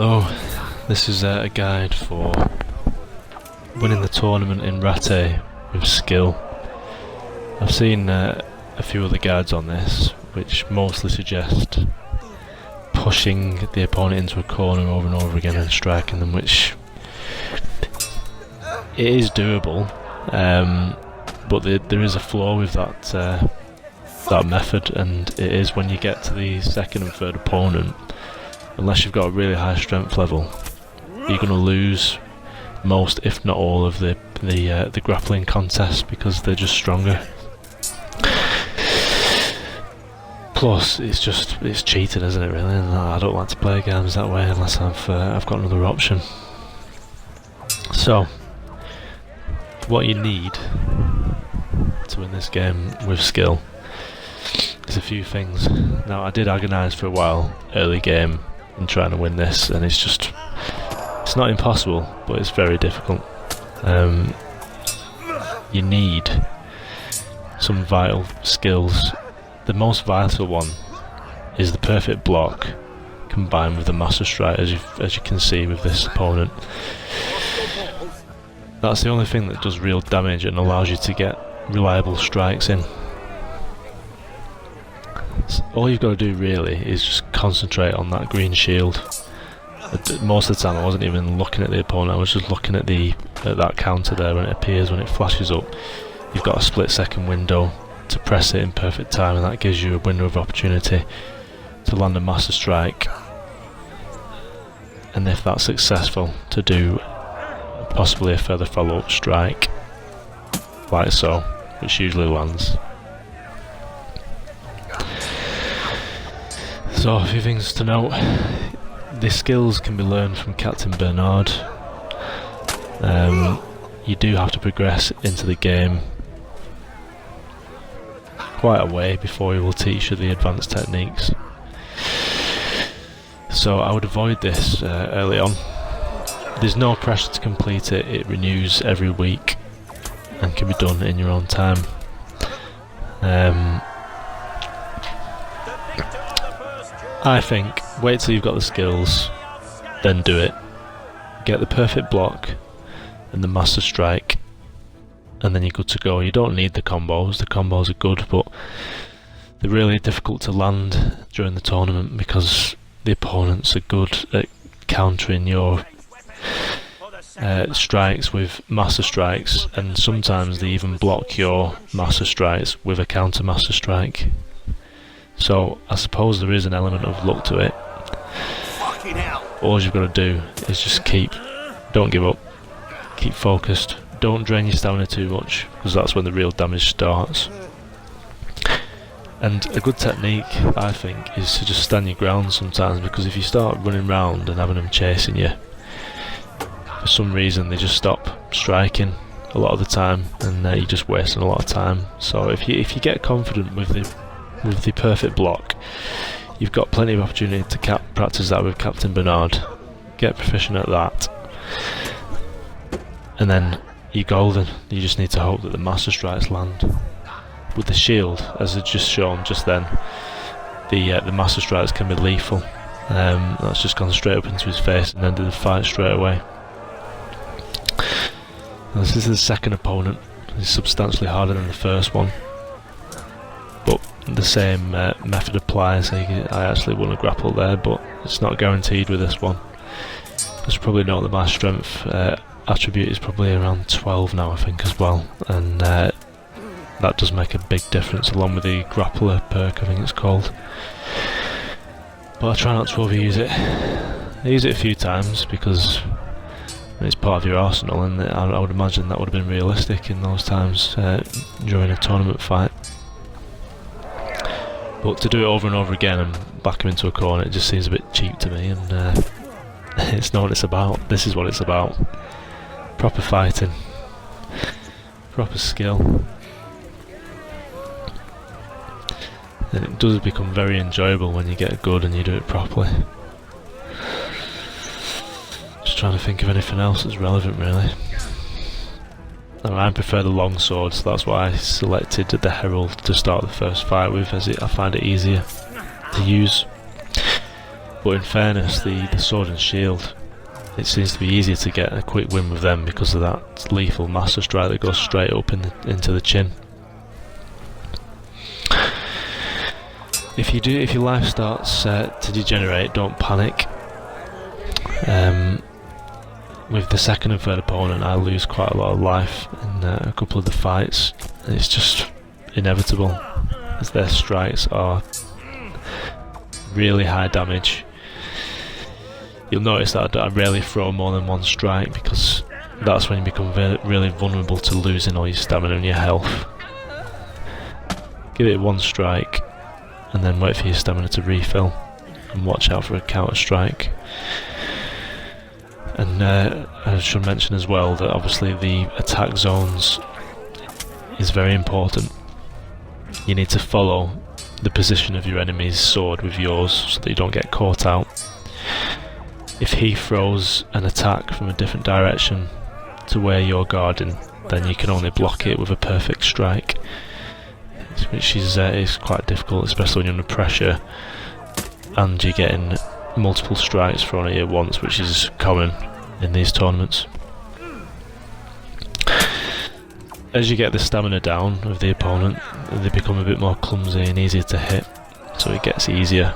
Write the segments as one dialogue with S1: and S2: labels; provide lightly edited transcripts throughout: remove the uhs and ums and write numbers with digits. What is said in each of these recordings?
S1: Oh, this is a guide for winning the tournament in Rattay with skill. I've seen a few other guides on this, which mostly suggest pushing the opponent into a corner over and over again and striking them, which it is doable, but there is a flaw with that method, and it is when you get to the second and third opponent, unless you've got a really high strength level, you're going to lose most, if not all, of the grappling contests because they're just stronger. Plus, it's cheating, isn't it? Really, and I don't like to play games that way unless I've got another option. So, what you need to win this game with skill is a few things. Now, I did agonise for a while early game in trying to win this, and it's not impossible, but it's very difficult. You need some vital skills. The most vital one is the perfect block combined with the master strike, as you can see with this opponent. That's the only thing that does real damage and allows you to get reliable strikes in. So all you've got to do really is just concentrate on that green shield. Most of the time I wasn't even looking at the opponent, I was just looking at that counter there when it appears, when it flashes up. You've got a split second window to press it in perfect time, and that gives you a window of opportunity to land a master strike, and if that's successful, to do possibly a further follow-up strike like so, which usually lands. So a few things to note. The skills can be learned from Captain Bernard. You do have to progress into the game quite a way before he will teach you the advanced techniques. So I would avoid this early on. There's no pressure to complete it, it renews every week and can be done in your own time. I think wait till you've got the skills, then do it. Get the perfect block and the master strike, and then you're good to go. You don't need the combos are good, but they're really difficult to land during the tournament because the opponents are good at countering your strikes with master strikes, and sometimes they even block your master strikes with a counter master strike. So I suppose there is an element of luck to it. All you've got to do is just don't give up, keep focused, don't drain your stamina too much, because that's when the real damage starts. And a good technique, I think, is to just stand your ground sometimes, because if you start running round and having them chasing you, for some reason they just stop striking a lot of the time, and you're just wasting a lot of time. So if you get confident with the perfect block, you've got plenty of opportunity to practice that with Captain Bernard, get proficient at that, and then you're golden. You just need to hope that the master strikes land. With the shield, as I've just shown just then, the master strikes can be lethal. That's just gone straight up into his face and ended the fight straight away. Now, this is the second opponent. He's substantially harder than the first one, but the same method applies. I actually won a grapple there, but it's not guaranteed with this one. As you probably know, that my strength attribute is probably around 12 now, I think, as well, and that does make a big difference, along with the grappler perk, I think it's called. But I try not to overuse it. I use it a few times because it's part of your arsenal, and I would imagine that would have been realistic in those times during a tournament fight. But to do it over and over again and back him into a corner, it just seems a bit cheap to me, and it's not what it's about. This is what it's about. Proper fighting. Proper skill. And it does become very enjoyable when you get good and you do it properly. Just trying to think of anything else that's relevant, really. I prefer the long sword, so that's why I selected the Herald to start the first fight with, as I find it easier to use. But in fairness, the sword and shield, it seems to be easier to get a quick win with them because of that lethal master strike that goes straight up into the chin. If your life starts to degenerate, don't panic. With the second and third opponent, I lose quite a lot of life in a couple of the fights. It's just inevitable, as their strikes are really high damage. You'll notice that I rarely throw more than one strike, because that's when you become really vulnerable to losing all your stamina and your health. Give it one strike, and then wait for your stamina to refill, and watch out for a counter strike. And I should mention as well that obviously the attack zones is very important. You need to follow the position of your enemy's sword with yours so that you don't get caught out. If he throws an attack from a different direction to where you're guarding, then you can only block it with a perfect strike, which is quite difficult, especially when you're under pressure and you're getting multiple strikes thrown at you at once, which is common in these tournaments. As you get the stamina down of the opponent, they become a bit more clumsy and easier to hit, so it gets easier.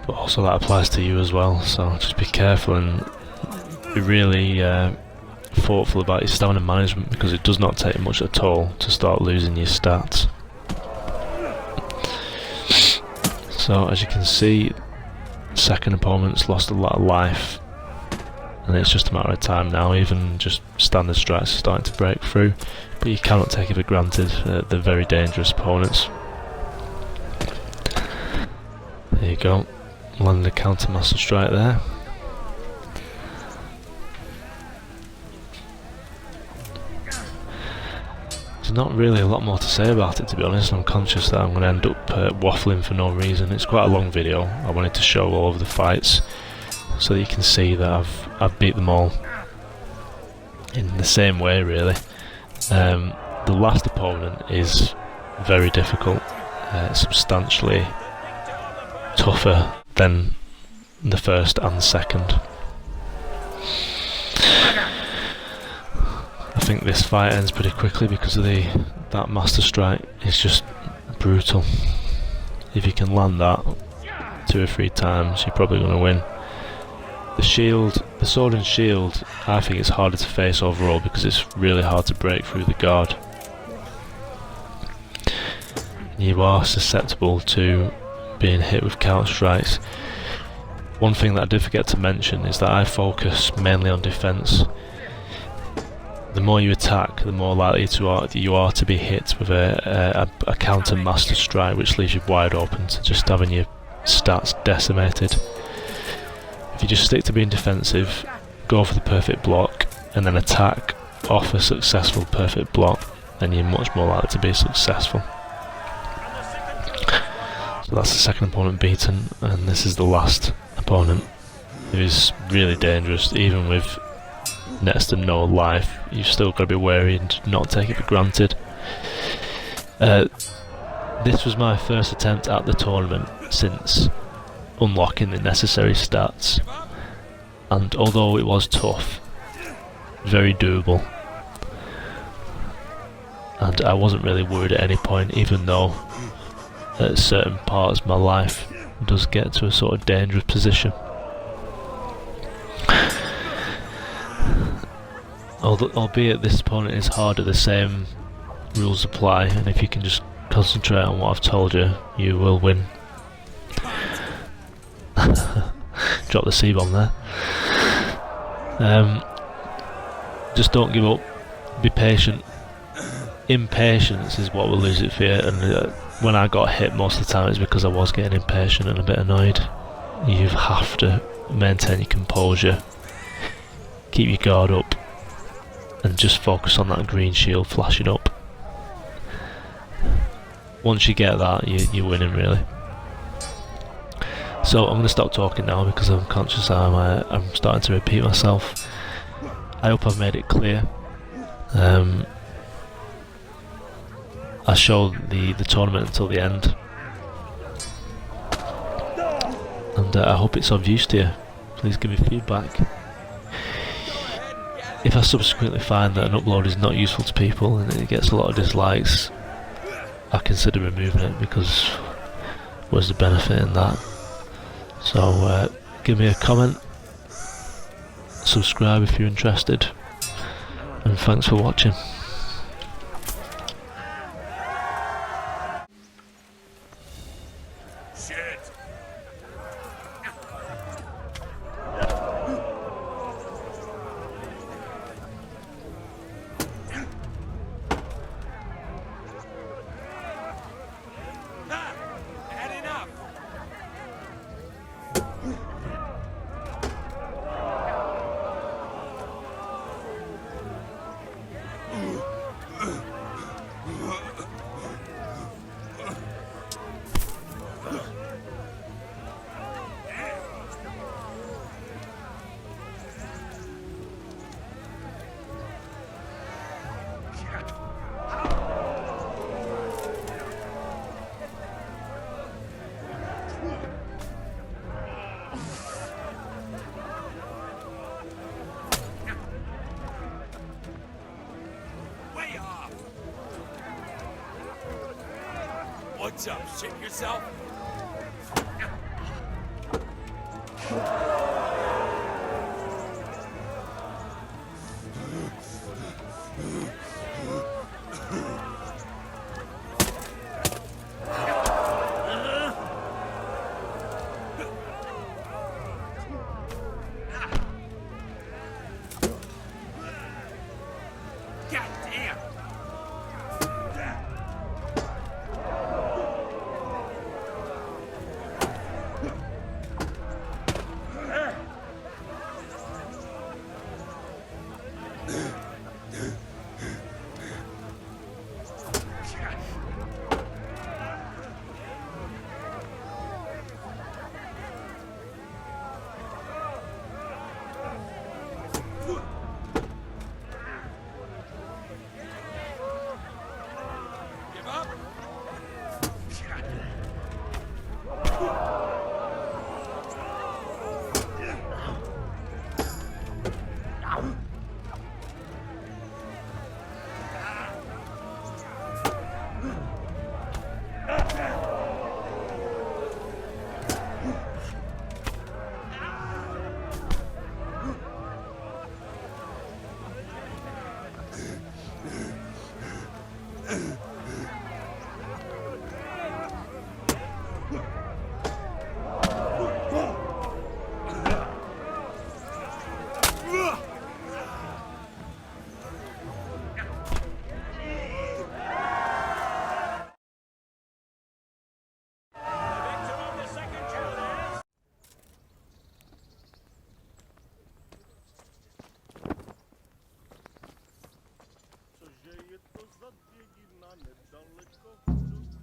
S1: But also that applies to you as well, so just be careful and be really thoughtful about your stamina management, because it does not take much at all to start losing your stats. So as you can see, second opponent's lost a lot of life, and it's just a matter of time now. Even just standard strikes are starting to break through, but you cannot take it for granted. They're very dangerous opponents. There you go, landed a counter master strike there. There's not really a lot more to say about it, to be honest. I'm conscious that I'm going to end up waffling for no reason. It's quite a long video. I wanted to show all of the fights so that you can see that I've beat them all in the same way, really. The last opponent is very difficult, substantially tougher than the first and second. I think this fight ends pretty quickly because of that master strike. It's just brutal. If you can land that 2 or 3 times, you're probably going to win. The sword and shield, I think it's harder to face overall because it's really hard to break through the guard. You are susceptible to being hit with counter strikes. One thing that I did forget to mention is that I focus mainly on defense. The more you attack, the more likely you are to be hit with a counter master strike, which leaves you wide open to just having your stats decimated. If you just stick to being defensive, go for the perfect block, and then attack off a successful perfect block, then you're much more likely to be successful. So that's the second opponent beaten, and this is the last opponent, who is really dangerous. Even with next to no life, you've still got to be wary and not take it for granted. This was my first attempt at the tournament since unlocking the necessary stats, and although it was tough, very doable, and I wasn't really worried at any point, even though at certain parts my life does get to a sort of dangerous position. Albeit this opponent is harder, the same rules apply, and if you can just concentrate on what I've told you, you will win. Drop the C-bomb there. Just don't give up, be patient. Impatience is what will lose it for you, and when I got hit most of the time it's because I was getting impatient and a bit annoyed. You have to maintain your composure, keep your guard up, and just focus on that green shield flashing up. Once you get that, you're winning, really. So I'm going to stop talking now because I'm conscious I'm starting to repeat myself. I hope I've made it clear. I showed the tournament until the end. and I hope it's of use to you. Please give me feedback. If I subsequently find that an upload is not useful to people and it gets a lot of dislikes, I consider removing it, because what's the benefit in that? So give me a comment, subscribe if you're interested, and thanks for watching.
S2: What's up, shit yourself?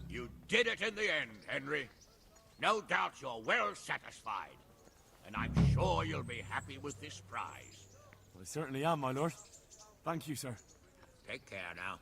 S2: You did it in the end, Henry. No doubt you're well satisfied. And I'm sure you'll be happy with this prize.
S3: Well, I certainly am, my lord. Thank you, sir.
S2: Take care now.